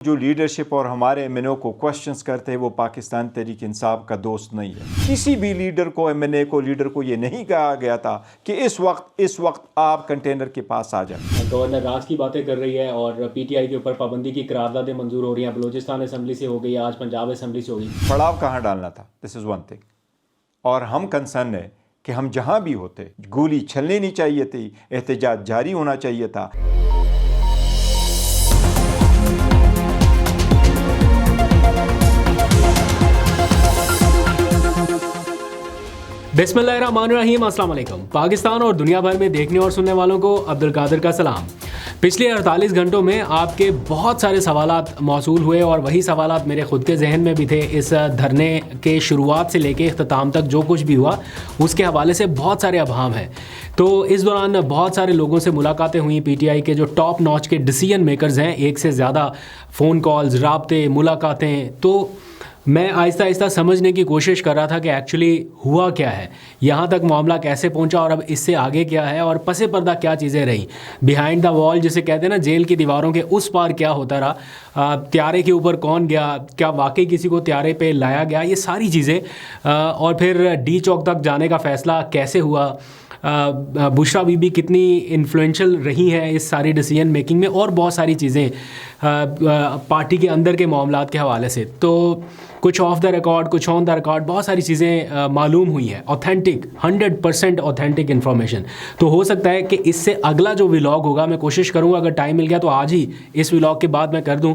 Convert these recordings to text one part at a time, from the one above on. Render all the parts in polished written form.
جو لیڈرشپ اور ہمارے ایم این او کو کوشچنس کرتے ہیں وہ پاکستان تحریک انصاف کا دوست نہیں ہے۔ کسی بھی لیڈر کو، ایم این اے کو، لیڈر کو یہ نہیں کہا گیا تھا کہ اس وقت آپ کنٹینر کے پاس آ جائیں۔ گورنر راز کی باتیں کر رہی ہے اور پی ٹی آئی کے اوپر پابندی کی قراردادیں منظور ہو رہی ہیں، بلوچستان اسمبلی سے ہو گئی، آج پنجاب اسمبلی سے ہوگی۔ پڑاؤ کہاں ڈالنا تھا، دس از ون تھنگ۔ اور ہم کنسرن ہے کہ ہم جہاں بھی ہوتے گولی چلنی نہیں چاہیے تھی، احتجاج جاری ہونا چاہیے تھا۔ بسم اللہ الرحمن الرحیم، السلام علیکم۔ پاکستان اور دنیا بھر میں دیکھنے اور سننے والوں کو عبدالقادر کا سلام۔ پچھلے 48 گھنٹوں میں آپ کے بہت سارے سوالات موصول ہوئے اور وہی سوالات میرے خود کے ذہن میں بھی تھے۔ اس دھرنے کے شروعات سے لے کے اختتام تک جو کچھ بھی ہوا اس کے حوالے سے بہت سارے ابہام ہیں۔ تو اس دوران بہت سارے لوگوں سے ملاقاتیں ہوئیں، پی ٹی آئی کے جو ٹاپ نوچ کے ڈیسیژن میکرز ہیں، ایک سے زیادہ فون کالز، رابطے، ملاقاتیں۔ تو میں آہستہ آہستہ سمجھنے کی کوشش کر رہا تھا کہ ایکچولی ہوا کیا ہے، یہاں تک معاملہ کیسے پہنچا اور اب اس سے آگے کیا ہے اور پس پردہ کیا چیزیں رہیں، بیہائنڈ دا وال جسے کہتے ہیں نا، جیل کی دیواروں کے اس پار کیا ہوتا رہا، طیارے کے اوپر کون گیا، کیا واقعی کسی کو طیارے پہ لایا گیا، یہ ساری چیزیں، اور پھر ڈی چوک تک جانے کا فیصلہ کیسے ہوا، بشرا بی بی کتنی انفلوئنشل رہی ہیں اس ساری ڈیسیژن میکنگ میں، اور بہت ساری چیزیں پارٹی کے اندر کے معاملات کے حوالے سے۔ تو کچھ آف دا ریکارڈ، کچھ آن دا ریکارڈ، بہت ساری چیزیں معلوم ہوئی ہیں، اوتھینٹک 100% اوتھینٹک انفارمیشن۔ تو ہو سکتا ہے کہ اس سے اگلا جو ولاگ ہوگا، میں کوشش کروں گا اگر ٹائم مل گیا تو آج ہی اس ولاگ کے بعد میں کر دوں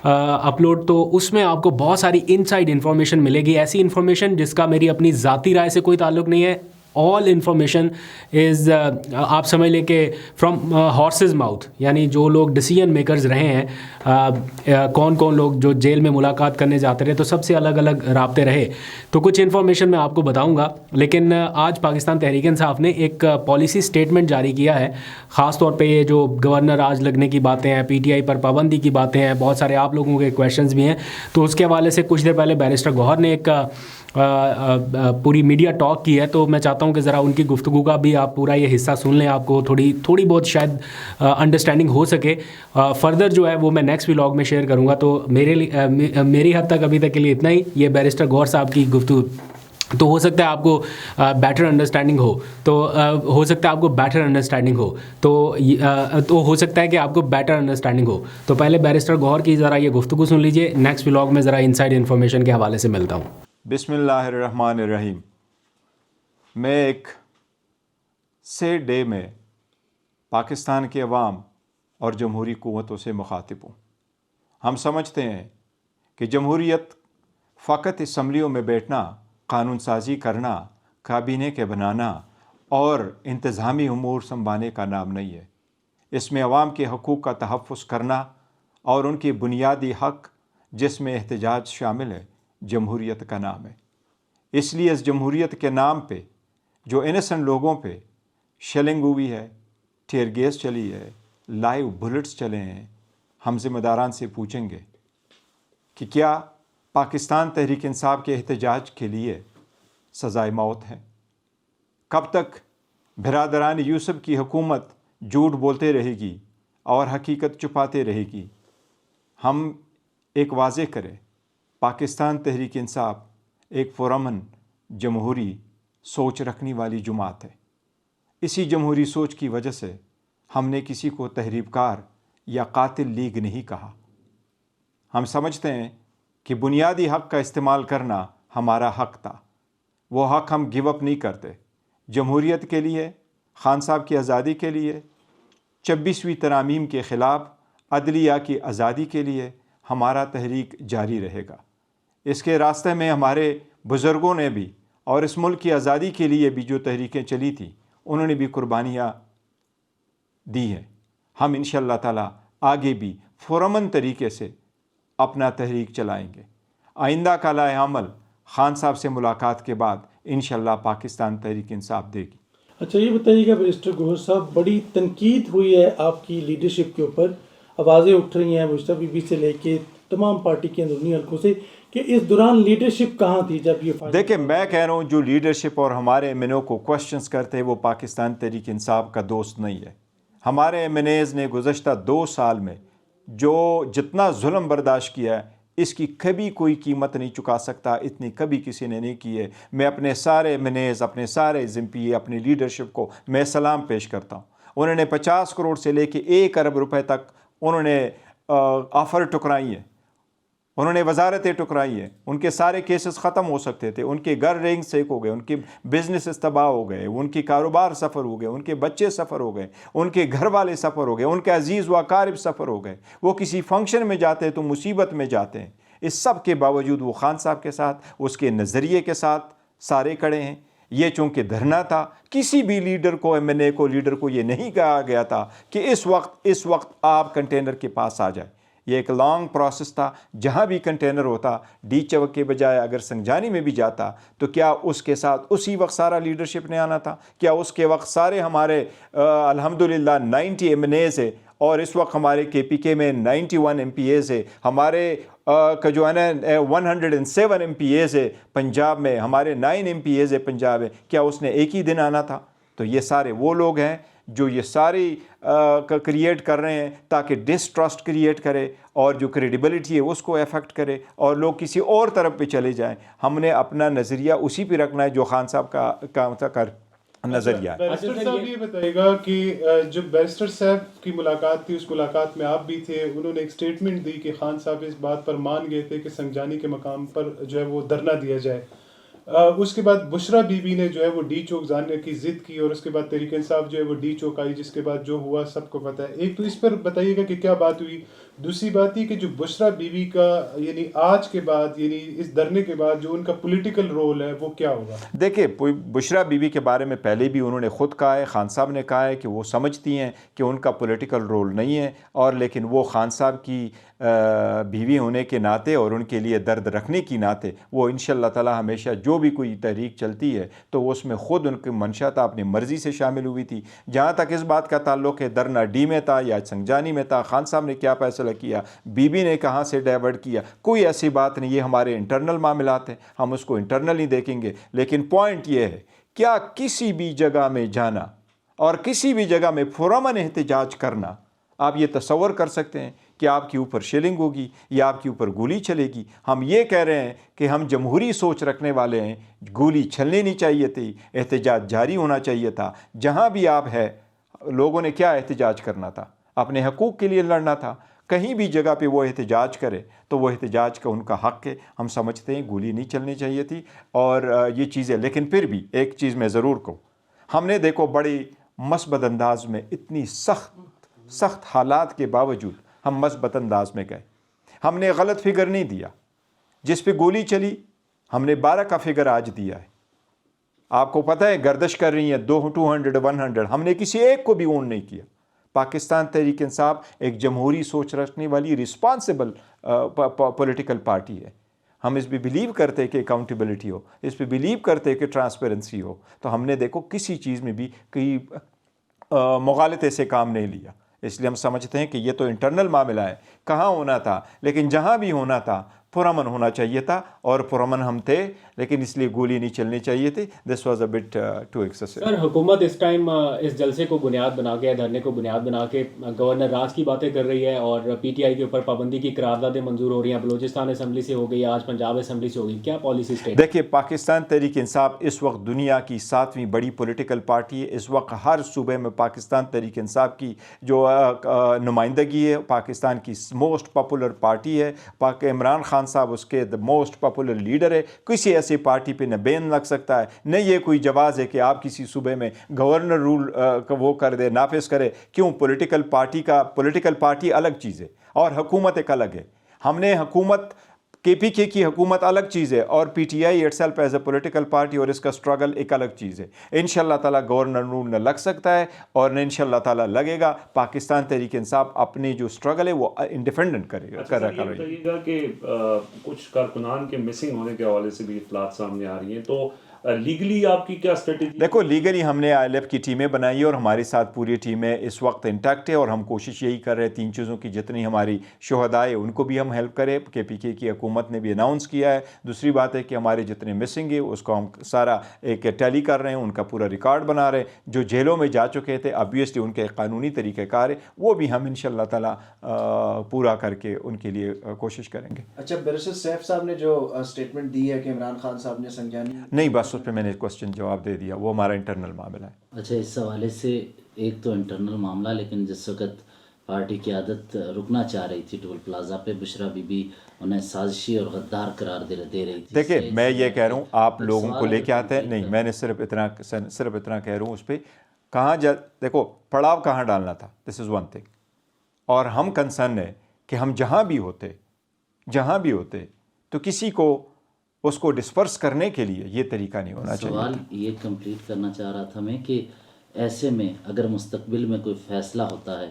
اپلوڈ، تو اس میں آپ کو بہت ساری ان سائڈ انفارمیشن ملے گی، ایسی انفارمیشن جس کا میری اپنی ذاتی رائے سے کوئی تعلق نہیں ہے۔ آل انفارمیشن از آپ سمجھ لیں کہ فرام ہارسز ماؤتھ، یعنی جو لوگ ڈیسیژن میکرز رہے ہیں، کون کون لوگ جو جیل میں ملاقات کرنے جاتے رہے، تو سب سے الگ الگ رابطے رہے، تو کچھ انفارمیشن میں آپ کو بتاؤں گا۔ لیکن آج پاکستان تحریک انصاف نے ایک پالیسی سٹیٹمنٹ جاری کیا ہے، خاص طور پہ یہ جو گورنر راج لگنے کی باتیں ہیں، پی ٹی آئی پر پابندی کی باتیں ہیں، بہت سارے آپ لوگوں کے کویشچنز بھی ہیں، تو اس کے حوالے سے کچھ دیر پہلے بیرسٹر گوہر نے ایک پوری میڈیا ٹاک کی ہے، تو میں چاہتا ہوں کہ ذرا ان کی گفتگو کا بھی آپ پورا یہ حصہ سن لیں، آپ کو تھوڑی بہت شاید انڈرسٹینڈنگ ہو سکے۔ فردر جو ہے وہ میں نیکسٹ ولاگ میں شیئر کروں گا۔ تو میری حد تک ابھی تک کے لیے اتنا ہی، یہ بیرسٹر گوہر صاحب کی گفتگو، تو ہو سکتا ہے آپ کو بیٹر انڈرسٹینڈنگ ہو، ہو سکتا ہے کہ آپ کو بیٹر انڈرسٹینڈنگ ہو۔ تو پہلے بیرسٹر گوہر کی ذرا یہ گفتگو سن لیجئے، نیکسٹ ولاگ میں ذرا انسائڈ انفارمیشن کے حوالے سے ملتا ہوں۔ بسم اللہ الرحمن الرحیم۔ میں ایک سیڈ ڈے میں پاکستان کے عوام اور جمہوری قوتوں سے مخاطب ہوں۔ ہم سمجھتے ہیں کہ جمہوریت فقط اسمبلیوں میں بیٹھنا، قانون سازی کرنا، کابینہ کے بنانا اور انتظامی امور سنبھالنے کا نام نہیں ہے۔ اس میں عوام کے حقوق کا تحفظ کرنا اور ان کی بنیادی حق جس میں احتجاج شامل ہے، جمہوریت کا نام ہے۔ اس لیے اس جمہوریت کے نام پہ جو انیسنٹ لوگوں پہ شیلنگ ہوئی ہے، ٹیئر گیس چلی ہے، لائیو بلٹس چلے ہیں، ہم ذمہ داران سے پوچھیں گے کہ کیا پاکستان تحریک انصاف کے احتجاج کے لیے سزائے موت ہے؟ کب تک برادران یوسف کی حکومت جھوٹ بولتے رہے گی اور حقیقت چھپاتے رہے گی؟ ہم ایک واضح کریں، پاکستان تحریک انصاف ایک پرامن جمہوری سوچ رکھنے والی جماعت ہے۔ اسی جمہوری سوچ کی وجہ سے ہم نے کسی کو تحریف کار یا قاتل لیگ نہیں کہا۔ ہم سمجھتے ہیں کہ بنیادی حق کا استعمال کرنا ہمارا حق تھا، وہ حق ہم گیو اپ نہیں کرتے۔ جمہوریت کے لیے، خان صاحب کی آزادی کے لیے، 26ویں ترامیم کے خلاف، عدلیہ کی آزادی کے لیے ہمارا تحریک جاری رہے گا۔ اس کے راستے میں ہمارے بزرگوں نے بھی، اور اس ملک کی آزادی کے لیے بھی جو تحریکیں چلی تھیں، انہوں نے بھی قربانیاں دی ہیں۔ ہم انشاءاللہ تعالی آگے بھی پرامن طریقے سے اپنا تحریک چلائیں گے۔ آئندہ کا لائحہ عمل خان صاحب سے ملاقات کے بعد انشاءاللہ پاکستان تحریک انصاف دے گی۔ اچھا، یہ بتائیے گا بیرسٹر گوہر صاحب، بڑی تنقید ہوئی ہے آپ کی لیڈرشپ کے اوپر، آوازیں اٹھ رہی ہیں مشتبہ بی بی سے لے کے تمام پارٹی کے اندرونی حلقوں سے، کہ اس دوران لیڈرشپ کہاں تھی جب یہ فائدہ؟ دیکھیں، میں کہہ رہا ہوں جو لیڈرشپ اور ہمارے ایم این او کو کوشچنس کرتے ہیں وہ پاکستان تحریک انصاف کا دوست نہیں ہے۔ ہمارے ایم این ایز نے گزشتہ 2 سال میں جو جتنا ظلم برداشت کیا ہے اس کی کبھی کوئی قیمت نہیں چکا سکتا، اتنی کبھی کسی نے نہیں کی ہے۔ میں اپنے سارے منیز، اپنے سارے ضمپی، اپنی لیڈرشپ کو میں سلام پیش کرتا ہوں۔ انہوں نے 50 کروڑ سے لے کے 1 ارب روپے تک انہوں نے آفر ٹکرائی ہیں، انہوں نے وزارتیں ٹکرائی ہیں، ان کے سارے کیسز ختم ہو سکتے تھے، ان کے گھر رینگ سیک ہو گئے، ان کے بزنس تباہ ہو گئے، ان کی کاروبار سفر ہو گئے، ان کے بچے سفر ہو گئے، ان کے گھر والے سفر ہو گئے، ان کے عزیز و اقارب سفر ہو گئے، وہ کسی فنکشن میں جاتے ہیں تو مصیبت میں جاتے ہیں۔ اس سب کے باوجود وہ خان صاحب کے ساتھ، اس کے نظریے کے ساتھ سارے کھڑے ہیں۔ یہ چونکہ دھرنا تھا، کسی بھی لیڈر کو، ایم این اے کو، لیڈر کو یہ نہیں کہا گیا تھا کہ اس وقت آپ کنٹینر کے پاس آ جائیں۔ یہ ایک لانگ پروسیس تھا۔ جہاں بھی کنٹینر ہوتا، ڈی چوک کے بجائے اگر سنگجانی میں بھی جاتا تو کیا اس کے ساتھ اسی وقت سارا لیڈرشپ نے آنا تھا؟ کیا اس کے وقت سارے ہمارے الحمدللہ 90 ایم این ایز ہے، اور اس وقت ہمارے کے پی کے میں 91 ایم پی ایز ہے، ہمارے کا جو ہے نا 107 ایم پی ایز ہے پنجاب میں، ہمارے 9 ایم پی ایز ہے پنجاب میں، کیا اس نے ایک ہی دن آنا تھا؟ تو یہ سارے وہ لوگ ہیں جو یہ ساری کریٹ کر رہے ہیں تاکہ ڈسٹرسٹ کریٹ کرے اور جو کریڈیبلٹی ہے اس کو افیکٹ کرے اور لوگ کسی اور طرف پہ چلے جائیں۔ ہم نے اپنا نظریہ اسی پہ رکھنا ہے جو خان صاحب کا نظریہ ہے۔ بیرسٹر صاحب یہ بتائے گا کہ جب بیرسٹر صاحب کی ملاقات تھی، اس ملاقات میں آپ بھی تھے، انہوں نے ایک سٹیٹمنٹ دی کہ خان صاحب اس بات پر مان گئے تھے کہ سنگجانی کے مقام پر جو ہے وہ دھرنا دیا جائے۔ اس کے بعد بشرا بی بی نے جو ہے وہ ڈی چوک جانے کی ضد کی، اور اس کے بعد تحریک انصاف جو ہے وہ ڈی چوک آئی، جس کے بعد جو ہوا سب کو پتہ ہے۔ ایک تو اس پر بتائیے گا کہ کیا بات ہوئی، دوسری بات یہ کہ جو بشرا بی بی کا یعنی آج کے بعد، یعنی اس دھرنے کے بعد جو ان کا پولیٹیکل رول ہے وہ کیا ہوگا؟ دیکھیں، بشرا بی بی کے بارے میں پہلے بھی انہوں نے خود کہا ہے، خان صاحب نے کہا ہے کہ وہ سمجھتی ہیں کہ ان کا پولیٹیکل رول نہیں ہے، اور لیکن وہ خان صاحب کی بیوی ہونے کے ناطے اور ان کے لیے درد رکھنے کی ناطے وہ انشاءاللہ تعالی ہمیشہ جو بھی کوئی تحریک چلتی ہے تو وہ اس میں خود ان کی منشا تھا، اپنی مرضی سے شامل ہوئی تھی۔ جہاں تک اس بات کا تعلق ہے دھرنا ڈی میں تھا یا سنگجانی میں تھا، خان صاحب نے کیا فیصلہ کیا، بی بی نے کہاں سے ڈائیورٹ کیا، کوئی ایسی بات نہیں، یہ ہمارے انٹرنل معاملات ہیں، ہم اس کو انٹرنل ہی دیکھیں گے۔ لیکن پوائنٹ یہ ہے، کیا کسی بھی جگہ میں جانا اور کسی بھی جگہ میں پرامن احتجاج کرنا، آپ یہ تصور کر سکتے ہیں کہ آپ کے اوپر شیلنگ ہوگی یا آپ کے اوپر گولی چلے گی؟ ہم یہ کہہ رہے ہیں کہ ہم جمہوری سوچ رکھنے والے ہیں، گولی چلنی نہیں چاہیے تھی، احتجاج جاری ہونا چاہیے تھا۔ جہاں بھی آپ ہے، لوگوں نے کیا احتجاج کرنا تھا؟ اپنے حقوق کے لیے لڑنا تھا۔ کہیں بھی جگہ پہ وہ احتجاج کرے تو وہ احتجاج کا ان کا حق ہے، ہم سمجھتے ہیں گولی نہیں چلنی چاہیے تھی اور یہ چیزیں۔ لیکن پھر بھی ایک چیز میں ضرور کہوں، ہم نے دیکھو بڑی مثبت انداز میں، اتنی سخت حالات کے باوجود ہم مثبت انداز میں گئے، ہم نے غلط فگر نہیں دیا۔ جس پہ گولی چلی ہم نے 12 کا فگر آج دیا ہے۔ آپ کو پتہ ہے گردش کر رہی ہیں 200 100، ہم نے کسی ایک کو بھی اون نہیں کیا۔ پاکستان تحریک انصاف ایک جمہوری سوچ رکھنے والی رسپانسبل پولیٹیکل پارٹی ہے۔ ہم اس پہ بلیو کرتے کہ اکاؤنٹیبلٹی ہو، اس پہ بلیو کرتے کہ ٹرانسپیرنسی ہو، تو ہم نے دیکھو کسی چیز میں بھی کوئی مغالطے سے کام نہیں لیا۔ اس لیے ہم سمجھتے ہیں کہ یہ تو انٹرنل معاملہ ہے، کہاں ہونا تھا، لیکن جہاں بھی ہونا تھا پرامن ہونا چاہیے تھا، اور پرامن ہم تھے، لیکن اس لیے گولی نہیں چلنی چاہیے تھی۔ This was a bit too excessive. Sir, حکومت اس ٹائم اس جلسے کو بنیاد بنا کے، دھرنے کو بنیاد بنا کے گورنر راج کی باتیں کر رہی ہے، اور پی ٹی آئی کے اوپر پابندی کی قراردادیں منظور ہو رہی ہیں، بلوچستان اسمبلی سے ہو گئی، آج پنجاب اسمبلی سے ہو گئی، کیا پالیسی اسٹیٹ؟ دیکھیے، پاکستان تحریک انصاف اس وقت دنیا کی 7ویں بڑی پولیٹیکل پارٹی ہے۔ اس وقت ہر صوبے میں پاکستان تحریک انصاف کی جو نمائندگی ہے، پاکستان کی موسٹ پاپولر پارٹی ہے۔ عمران خان صاحب اس کے موسٹ پاپولر لیڈر ہے۔ کسی ایسی پارٹی پہ نہ بین لگ سکتا ہے، نہ یہ کوئی جواز ہے کہ آپ کسی صوبے میں گورنر رول وہ کر دے، نافذ کرے۔ کیوں؟ پولیٹیکل پارٹی الگ چیز ہے اور حکومت ایک الگ ہے۔ ہم نے حکومت، کے پی کے کی حکومت الگ چیز ہے، اور P T I it self as a political party اور اس کا اسٹرگل ایک الگ چیز ہے۔ انشاءاللہ تعالیٰ گورنر رول نہ لگ سکتا ہے، اور نہ انشاءاللہ تعالیٰ لگے گا۔ پاکستان تحریک انصاف اپنی جو اسٹرگل ہے وہ انڈیپینڈنٹ کرے گا۔ یہ بتائیے گا کہ کچھ کارکنان کے مسنگ ہونے کے حوالے سے بھی اطلاعات سامنے آ رہی ہیں، تو لیگلی آپ کی کیا اسٹریٹجی؟ دیکھو لیگلی ہم نے ILF کی ٹیمیں بنائی ہے اور ہمارے ساتھ پوری ٹیمیں اس وقت انٹیکٹ ہے، اور ہم کوشش یہی کر رہے ہیں 3 چیزوں کی، جتنی ہماری شہداء ہیں ان کو بھی ہم ہیلپ کریں، KPK کی حکومت نے بھی اناؤنس کیا ہے۔ دوسری بات ہے کہ ہمارے جتنے مسنگ ہیں اس کو ہم سارا ایک ٹیلی کر رہے ہیں، ان کا پورا ریکارڈ بنا رہے ہیں۔ جو جیلوں میں جا چکے تھے obviously ان کے قانونی طریقہ کار ہے، وہ بھی ہم انشاءاللہ تعالیٰ پورا کر کے ان کے لیے کوشش کریں گے۔ اچھا، بیرسٹر سیف صاحب نے جو اسٹیٹمنٹ دی ہے کہ عمران خان صاحب نے سنجانی، نہیں بس اس پہ میں نے کوشچن جواب دے دیا، وہ ہمارا انٹرنل معاملہ ہے۔ اچھا، اس حوالے سے ایک تو انٹرنل معاملہ، لیکن جس وقت پارٹی قیادت رکنا چاہ رہی تھی ٹول پلازا پہ، بشرا بی بی انہیں سازشی اور غدار قرار دے رہی تھی۔ دیکھیں میں یہ کہہ رہا ہوں آپ لوگوں کو لے کے آتے ہیں، نہیں میں نے صرف اتنا کہہ رہا ہوں اس پہ کہاں دیکھو پڑاؤ کہاں ڈالنا تھا، دس از ون تھنگ، اور ہم کنسرن ہے کہ ہم جہاں بھی ہوتے تو کسی کو اس کو ڈسپرس کرنے کے لیے یہ طریقہ نہیں ہونا چاہیے۔ سوال یہ کمپلیٹ کرنا چاہ رہا تھا میں کہ ایسے میں اگر مستقبل میں کوئی فیصلہ ہوتا ہے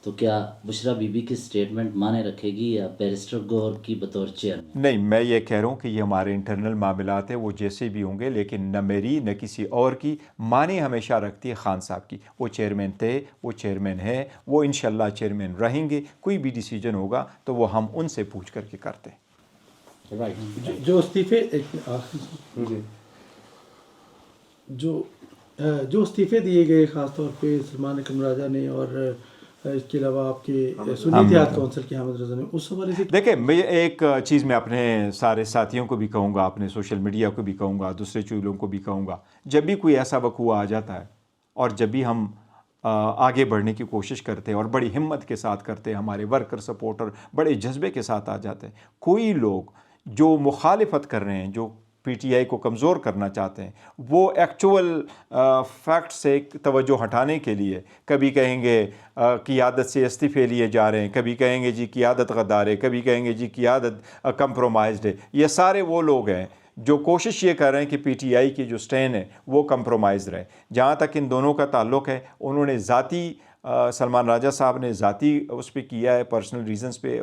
تو کیا بشرا بی بی کی سٹیٹمنٹ مانے رکھے گی یا بیرسٹر گوہر کی بطور چیئرمین؟ نہیں میں یہ کہہ رہا ہوں کہ یہ ہمارے انٹرنل معاملات ہیں، وہ جیسے بھی ہوں گے، لیکن نہ میری نہ کسی اور کی معنی ہمیشہ رکھتی ہے خان صاحب کی۔ وہ چیئرمین تھے، وہ چیئرمین ہے، وہ انشاءاللہ چیئرمین رہیں گے۔ کوئی بھی ڈیسیجن ہوگا تو وہ ہم ان سے پوچھ کر کے کرتے ہیں۔ جو استعفے جو استعفے دیے گئے خاص طور پہ سلمان اکرم راجہ نے اور اس کے علاوہ آپ کے سنی اتحاد کونسل کے حامد رضا نے، اس حوالے سے دیکھیں میں ایک چیز میں اپنے سارے ساتھیوں کو بھی کہوں گا، اپنے سوشل میڈیا کو بھی کہوں گا، دوسرے چولوں کو بھی کہوں گا، جب بھی کوئی ایسا وقوع آ جاتا ہے اور جب بھی ہم آگے بڑھنے کی کوشش کرتے ہیں اور بڑی ہمت کے ساتھ کرتے ہیں، ہمارے ورکر سپورٹر بڑے جذبے کے ساتھ آ جاتے ہیں، کوئی لوگ جو مخالفت کر رہے ہیں، جو PTI کو کمزور کرنا چاہتے ہیں، وہ ایکچول فیکٹ سے توجہ ہٹانے کے لیے کبھی کہیں گے قیادت سے استعفے لیے جا رہے ہیں، کبھی کہیں گے جی قیادت غدار ہے، کبھی کہیں گے جی قیادت کمپرومائزڈ ہے۔ یہ سارے وہ لوگ ہیں جو کوشش یہ کر رہے ہیں کہ PTI کی جو سٹینڈ ہے وہ کمپرومائز رہے۔ جہاں تک ان دونوں کا تعلق ہے، انہوں نے ذاتی سلمان راجہ صاحب نے ذاتی اس پہ کیا ہے، پرسنل ریزنز پہ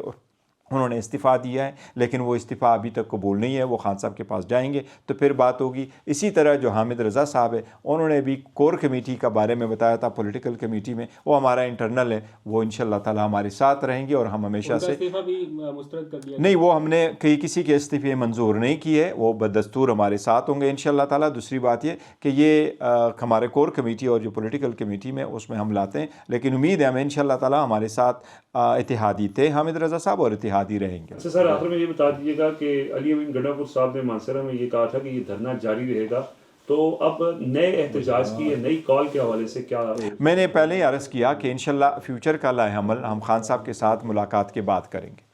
انہوں نے استعفیٰ دیا ہے، لیکن وہ استعفیٰ ابھی تک قبول نہیں ہے، وہ خان صاحب کے پاس جائیں گے تو پھر بات ہوگی۔ اسی طرح جو حامد رضا صاحب ہے، انہوں نے بھی کور کمیٹی کا بارے میں بتایا تھا، پولیٹیکل کمیٹی میں، وہ ہمارا انٹرنل ہے، وہ انشاءاللہ تعالی ہمارے ساتھ رہیں گے اور ہم ہمیشہ سے استعفیٰ بھی مسترد کر دیا نہیں، وہ ہم نے کسی کے استعفے منظور نہیں کیے، وہ بدستور ہمارے ساتھ ہوں گے انشاءاللہ تعالی۔ دوسری بات یہ کہ یہ ہمارے کور کمیٹی اور جو پولیٹیکل کمیٹی میں اس میں ہم لاتے ہیں، لیکن امید ہے ہمیں انشاءاللہ تعالی ہمارے ساتھ اتحادی تھے حامد رضا صاحب اور اتحادی رہیں گے۔ اچھا سر، آخر میں یہ بتا دیجیے گا کہ علی امین گنڈا پور صاحب نے مانسرہ میں یہ کہا تھا کہ یہ دھرنا جاری رہے گا، تو اب نئے احتجاج کی یا نئی کال کے حوالے سے کیا؟ میں نے پہلے ہی عرض کیا کہ انشاءاللہ فیوچر کا لائحہ عمل ہم خان صاحب کے ساتھ ملاقات کے بعد کریں گے۔